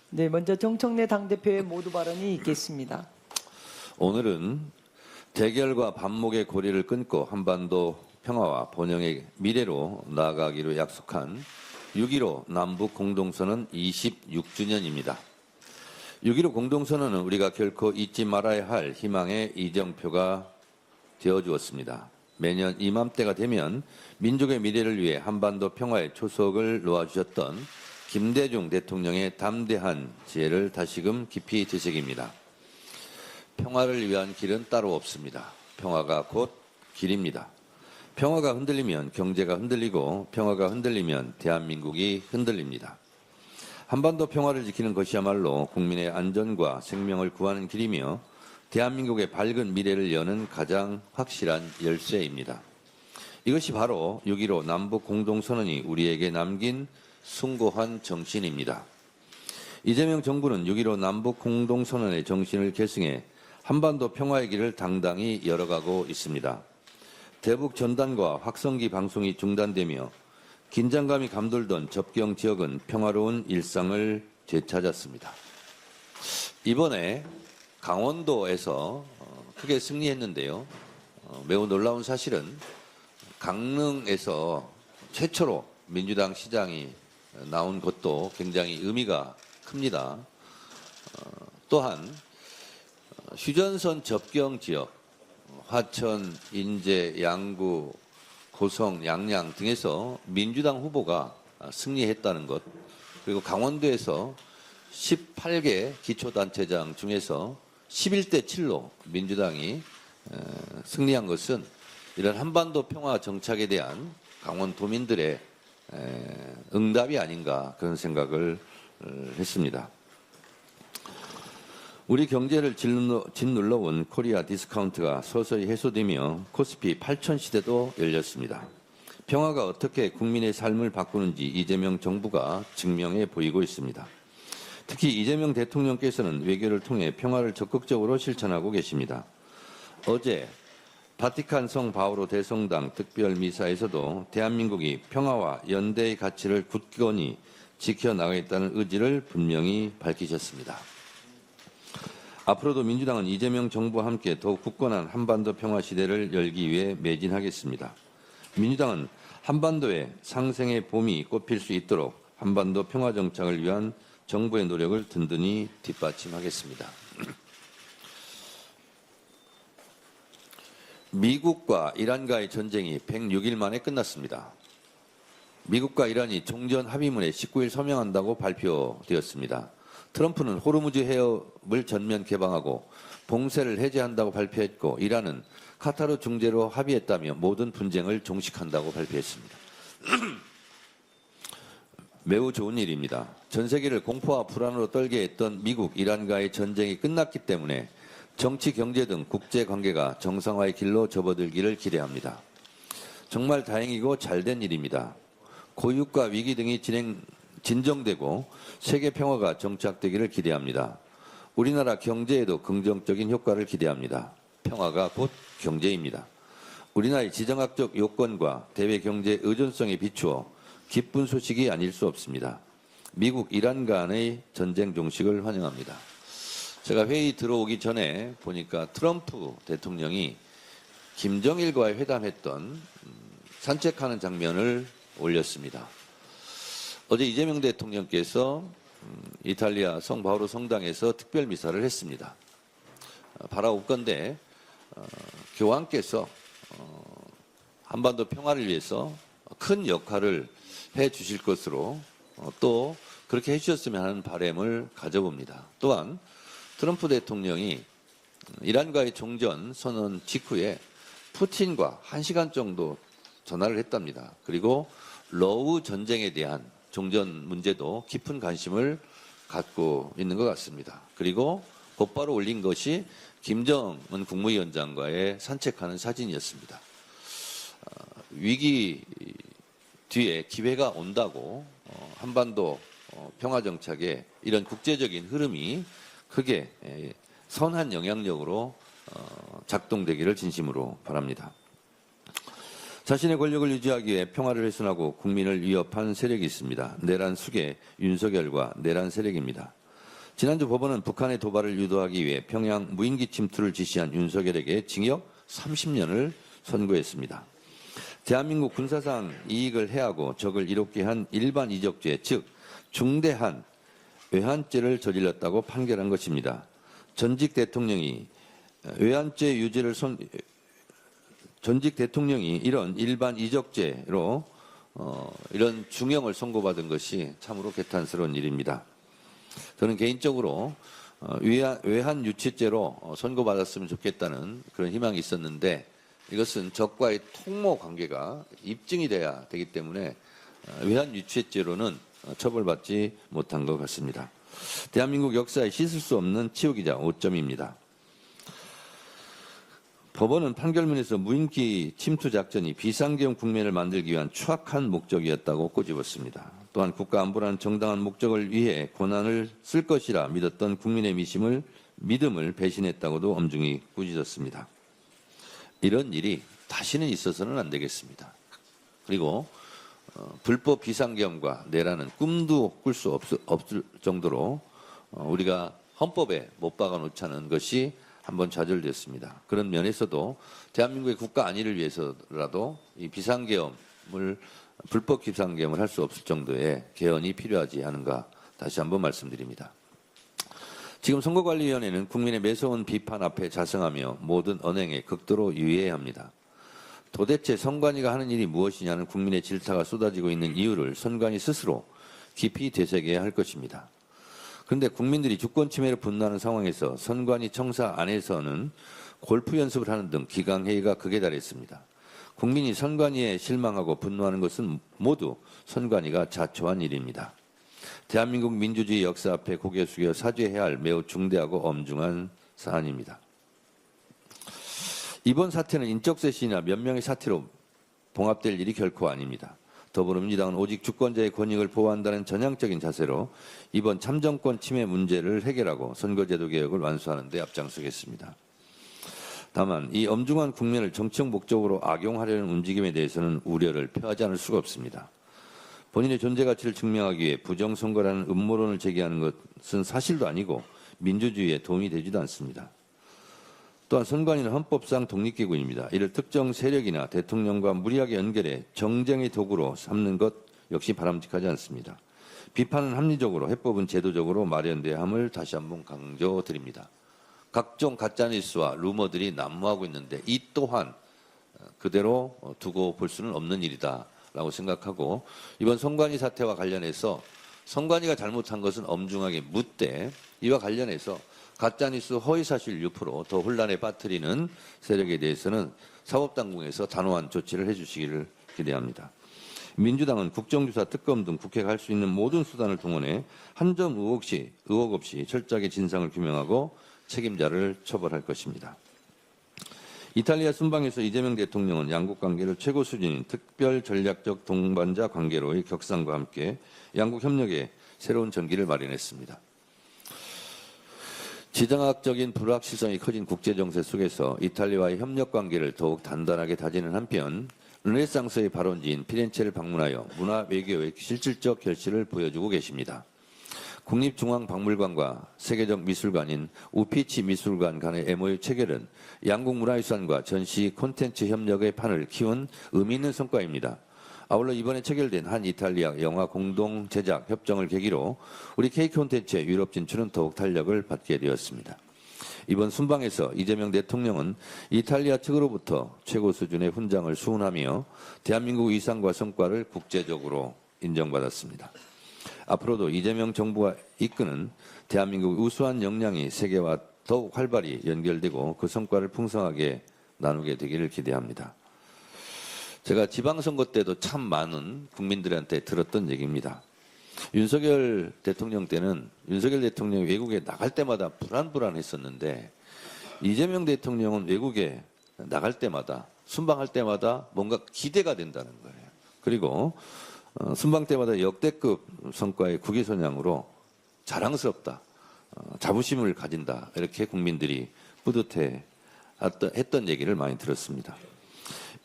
네, 먼저 정청래 당대표의 모두 발언이 있겠습니다. 오늘은 대결과 반목의 고리를 끊고 한반도 평화와 번영의 미래로 나아가기로 약속한 6.15 남북 공동선언 26주년입니다. 6.15 공동선언은 우리가 결코 잊지 말아야 할 희망의 이정표가 되어주었습니다. 매년 이맘때가 되면 민족의 미래를 위해 한반도 평화의 초석을 놓아주셨던 김대중 대통령의 담대한 지혜를 다시금 깊이 되새깁니다. 평화를 위한 길은 따로 없습니다. 평화가 곧 길입니다. 평화가 흔들리면 경제가 흔들리고 평화가 흔들리면 대한민국이 흔들립니다. 한반도 평화를 지키는 것이야말로 국민의 안전과 생명을 구하는 길이며 대한민국의 밝은 미래를 여는 가장 확실한 열쇠입니다. 이것이 바로 6.15 남북 공동선언이 우리에게 남긴 숭고한 정신입니다. 이재명 정부는 6.15 남북 공동선언의 정신을 계승해 한반도 평화의 길을 당당히 열어가고 있습니다. 대북 전단과 확성기 방송이 중단되며 긴장감이 감돌던 접경 지역은 평화로운 일상을 되찾았습니다. 이번에 강원도에서 크게 승리했는데요. 매우 놀라운 사실은 강릉에서 최초로 민주당 시장이 나온 것도 굉장히 의미가 큽니다. 또한 휴전선 접경 지역, 화천, 인제, 양구, 고성, 양양 등에서 민주당 후보가 승리했다는 것, 그리고 강원도에서 18개 기초단체장 중에서 11대 7로 민주당이 승리한 것은 이런 한반도 평화 정착에 대한 강원도민들의 응답이 아닌가 그런 생각을 했습니다. 우리 경제를 짓눌러온 코리아 디스카운트가 서서히 해소되며 코스피 8천 시대도 열렸습니다. 평화가 어떻게 국민의 삶을 바꾸는지 이재명 정부가 증명해 보이고 있습니다. 특히 이재명 대통령께서는 외교를 통해 평화를 적극적으로 실천하고 계십니다. 어제 바티칸 성 바오로 대성당 특별미사에서도 대한민국이 평화와 연대의 가치를 굳건히 지켜나가겠다는 의지를 분명히 밝히셨습니다. 앞으로도 민주당은 이재명 정부와 함께 더욱 굳건한 한반도 평화 시대를 열기 위해 매진하겠습니다. 민주당은 한반도에 상생의 봄이 꽃필 수 있도록 한반도 평화 정착을 위한 정부의 노력을 든든히 뒷받침하겠습니다. 미국과 이란과의 전쟁이 106일 만에 끝났습니다. 미국과 이란이 종전 합의문에 19일 서명한다고 발표되었습니다. 트럼프는 호르무즈 해협을 전면 개방하고 봉쇄를 해제한다고 발표했고 이란은 카타르 중재로 합의했다며 모든 분쟁을 종식한다고 발표했습니다. 매우 좋은 일입니다. 전 세계를 공포와 불안으로 떨게 했던 미국, 이란과의 전쟁이 끝났기 때문에 정치, 경제 등 국제관계가 정상화의 길로 접어들기를 기대합니다. 정말 다행이고 잘된 일입니다. 고육과 위기 등이 진정되고 세계 평화가 정착되기를 기대합니다. 우리나라 경제에도 긍정적인 효과를 기대합니다. 평화가 곧 경제입니다. 우리나라의 지정학적 요건과 대외 경제 의존성에 비추어 기쁜 소식이 아닐 수 없습니다. 미국, 이란 간의 전쟁 종식을 환영합니다. 제가 회의 들어오기 전에 보니까 트럼프 대통령이 김정일과의 회담했던 산책하는 장면을 올렸습니다. 어제 이재명 대통령께서 이탈리아 성 바오로 성당에서 특별 미사를 했습니다. 바라옵건대 교황께서 한반도 평화를 위해서 큰 역할을 해 주실 것으로 또 그렇게 해 주셨으면 하는 바람을 가져봅니다. 또한 트럼프 대통령이 이란과의 종전 선언 직후에 푸틴과 1시간 정도 전화를 했답니다. 그리고 러우 전쟁에 대한 종전 문제도 깊은 관심을 갖고 있는 것 같습니다. 그리고 곧바로 올린 것이 김정은 국무위원장과의 산책하는 사진이었습니다. 위기 뒤에 기회가 온다고 한반도 평화정착에 이런 국제적인 흐름이 크게 선한 영향력으로 작동되기를 진심으로 바랍니다. 자신의 권력을 유지하기 위해 평화를 훼손하고 국민을 위협한 세력이 있습니다. 내란 수계 윤석열과 내란 세력입니다. 지난주 법원은 북한의 도발을 유도하기 위해 평양 무인기 침투를 지시한 윤석열에게 징역 30년을 선고했습니다. 대한민국 군사상 이익을 해하고 적을 이롭게 한 일반 이적죄, 즉 중대한 외환죄를 저질렀다고 판결한 것입니다. 전직 대통령이 외환죄 유죄를 전직 대통령이 이런 일반 이적죄로 이런 중형을 선고받은 것이 참으로 개탄스러운 일입니다. 저는 개인적으로 외환 유치죄로 선고받았으면 좋겠다는 그런 희망이 있었는데 이것은 적과의 통모 관계가 입증이 돼야 되기 때문에 외환 유치죄로는 처벌받지 못한 것 같습니다. 대한민국 역사에 씻을 수 없는 치우기자 5점입니다. 법원은 판결문에서 무인기 침투 작전이 비상계엄 국면을 만들기 위한 추악한 목적이었다고 꼬집었습니다. 또한 국가안보라는 정당한 목적을 위해 권한을 쓸 것이라 믿었던 국민의 믿음을 배신했다고도 엄중히 꾸짖었습니다. 이런 일이 다시는 있어서는 안 되겠습니다. 그리고 불법 비상계엄과 내라는 꿈도 꿀 수 없을 정도로 우리가 헌법에 못 박아놓자는 것이 한번 좌절됐습니다. 그런 면에서도 대한민국의 국가 안위를 위해서라도 이 불법 비상계엄을 할 수 없을 정도의 개헌이 필요하지 않은가 다시 한번 말씀드립니다. 지금 선거관리위원회는 국민의 매서운 비판 앞에 자성하며 모든 언행에 극도로 유의해야 합니다. 도대체 선관위가 하는 일이 무엇이냐는 국민의 질타가 쏟아지고 있는 이유를 선관위 스스로 깊이 되새겨야 할 것입니다. 그런데 국민들이 주권 침해를 분노하는 상황에서 선관위 청사 안에서는 골프 연습을 하는 등 기강회의가 극에 달했습니다. 국민이 선관위에 실망하고 분노하는 것은 모두 선관위가 자초한 일입니다. 대한민국 민주주의 역사 앞에 고개 숙여 사죄해야 할 매우 중대하고 엄중한 사안입니다. 이번 사태는 인적쇄신이나 몇 명의 사태로 봉합될 일이 결코 아닙니다. 더불어민주당은 오직 주권자의 권익을 보호한다는 전향적인 자세로 이번 참정권 침해 문제를 해결하고 선거제도 개혁을 완수하는 데 앞장서겠습니다. 다만 이 엄중한 국면을 정치적 목적으로 악용하려는 움직임에 대해서는 우려를 표하지 않을 수가 없습니다. 본인의 존재 가치를 증명하기 위해 부정선거라는 음모론을 제기하는 것은 사실도 아니고 민주주의에 도움이 되지도 않습니다. 또한 선관위는 헌법상 독립기구입니다. 이를 특정 세력이나 대통령과 무리하게 연결해 정쟁의 도구로 삼는 것 역시 바람직하지 않습니다. 비판은 합리적으로, 해법은 제도적으로 마련돼야 함을 다시 한번 강조드립니다. 각종 가짜뉴스와 루머들이 난무하고 있는데 이 또한 그대로 두고 볼 수는 없는 일이다라고 생각하고 이번 선관위 사태와 관련해서 선관위가 잘못한 것은 엄중하게 묻되 이와 관련해서 가짜뉴스 허위사실 유포로 더 혼란에 빠뜨리는 세력에 대해서는 사법당국에서 단호한 조치를 해주시기를 기대합니다. 민주당은 국정조사, 특검 등 국회가 할 수 있는 모든 수단을 동원해 한 점 의혹 없이 철저하게 진상을 규명하고 책임자를 처벌할 것입니다. 이탈리아 순방에서 이재명 대통령은 양국 관계를 최고 수준인 특별 전략적 동반자 관계로의 격상과 함께 양국 협력에 새로운 전기를 마련했습니다. 지정학적인 불확실성이 커진 국제정세 속에서 이탈리아와의 협력 관계를 더욱 단단하게 다지는 한편 르네상스의 발원지인 피렌체를 방문하여 문화 외교의 실질적 결실을 보여주고 계십니다. 국립중앙박물관과 세계적 미술관인 우피치 미술관 간의 MOU 체결은 양국 문화유산과 전시 콘텐츠 협력의 판을 키운 의미 있는 성과입니다. 아울러 이번에 체결된 한 이탈리아 영화 공동 제작 협정을 계기로 우리 K콘텐츠의 유럽 진출은 더욱 탄력을 받게 되었습니다. 이번 순방에서 이재명 대통령은 이탈리아 측으로부터 최고 수준의 훈장을 수훈하며 대한민국 위상과 성과를 국제적으로 인정받았습니다. 앞으로도 이재명 정부가 이끄는 대한민국 우수한 역량이 세계와 더욱 활발히 연결되고 그 성과를 풍성하게 나누게 되기를 기대합니다. 제가 지방선거 때도 참 많은 국민들한테 들었던 얘기입니다. 윤석열 대통령 때는 윤석열 대통령이 외국에 나갈 때마다 불안했었는데 이재명 대통령은 외국에 나갈 때마다 순방할 때마다 뭔가 기대가 된다는 거예요. 그리고 순방 때마다 역대급 성과의 국위선양으로 자랑스럽다, 자부심을 가진다 이렇게 국민들이 뿌듯해 했던 얘기를 많이 들었습니다.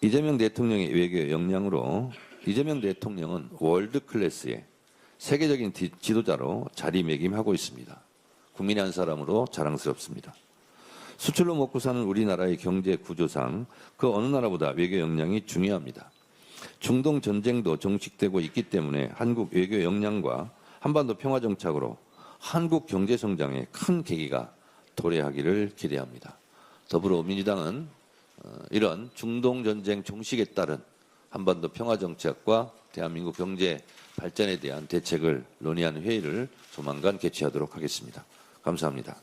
이재명 대통령의 외교 역량으로 이재명 대통령은 월드 클래스의 세계적인 지도자로 자리매김하고 있습니다. 국민의 한 사람으로 자랑스럽습니다. 수출로 먹고 사는 우리나라의 경제 구조상 그 어느 나라보다 외교 역량이 중요합니다. 중동 전쟁도 종식되고 있기 때문에 한국 외교 역량과 한반도 평화 정착으로 한국 경제 성장에 큰 계기가 도래하기를 기대합니다. 더불어민주당은 이런 중동 전쟁 종식에 따른 한반도 평화 정착과 대한민국 경제 발전에 대한 대책을 논의하는 회의를 조만간 개최하도록 하겠습니다. 감사합니다.